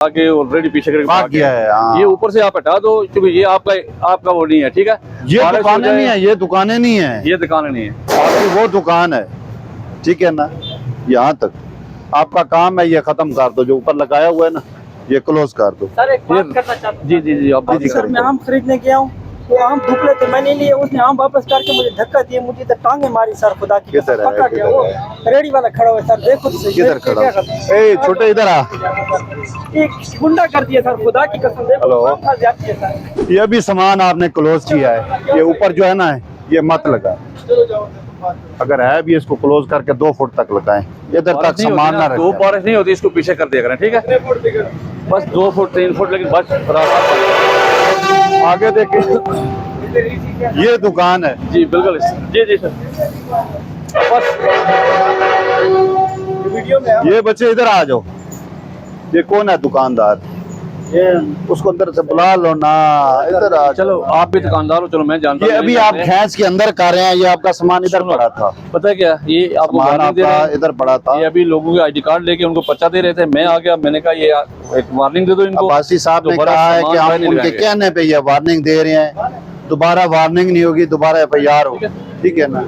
आगे ऑलरेडी पीछे करके भाग गया है। हाँ। ये ऊपर से आप हटा दो क्योंकि ये आपका वो नहीं है, ठीक है। ये बारिश हो दुकानें जाए- नहीं है, ये दुकानें नहीं है, ये दुकान नहीं है, आपकी वो दुकान है, ठीक है ना। यहाँ तक आपका काम है, ये खत्म कर दो, जो ऊपर लगाया हुआ है ना ये क्लोज कर दो। सर एक बात करना चाहता हूँ। जी जी जी आप बात जी, सर मैं आम खरीदने गया हूँ, वो आम धुपले थे, मैंने लिए, उसने आम वापस करके मुझे धक्का दिए, मुझे इधर टांगे मारी सर, खुदा की कसम, किधर है, पकड़ गया। वो रेडी वाला खड़ा हुआ है सर, देखो तो सही। किधर खड़ा? ए छोटे इधर आ। एक गुंडा कर दिया सर, खुदा की कसम, देखो हेलो। कौन फंस जाती है सर। ये भी सामान आपने क्लोज किया है, ये ऊपर जो है ना ये मत लगा, अगर है भी इसको क्लोज करके 2 फुट तक लगाएं, इधर तक सामान ना दो रखें। बारिश नहीं होती, इसको पीछे कर दिया करें, ठीक है। बस 2 फुट 3 फुट, लेकिन बस आगे देखिए, ये दुकान है। जी बिल्कुल, जी जी सर। बस वीडियो में ये बच्चे इधर आ जाओ, ये कौन है दुकानदार, ये उसको अंदर से बुला लो ना, इधर आ। चलो आप भी दुकानदार हो, चलो मैं जानता ये हूं, अभी आप भैंस के अंदर कर रहे हैं, ये आपका सामान इधर पड़ा था, पता है क्या, ये आपको सामान वार्निंग दे रहे आपका हैं। इधर पड़ा था। ये अभी लोगों के आईडी कार्ड लेके उनको पर्चा दे रहे थे, मैं आ गया, मैंने कहा ये एक वार्निंग दे दो इनको। अब्बासी साहब ने दोबारा कहा है सामान कि बाहर हम नहीं उनके लगाएंगे। कहने पे ये वार्निंग दे रहे हैं, दोबारा वार्निंग नहीं होगी, दोबारा FIR होगी, ठीक है ना।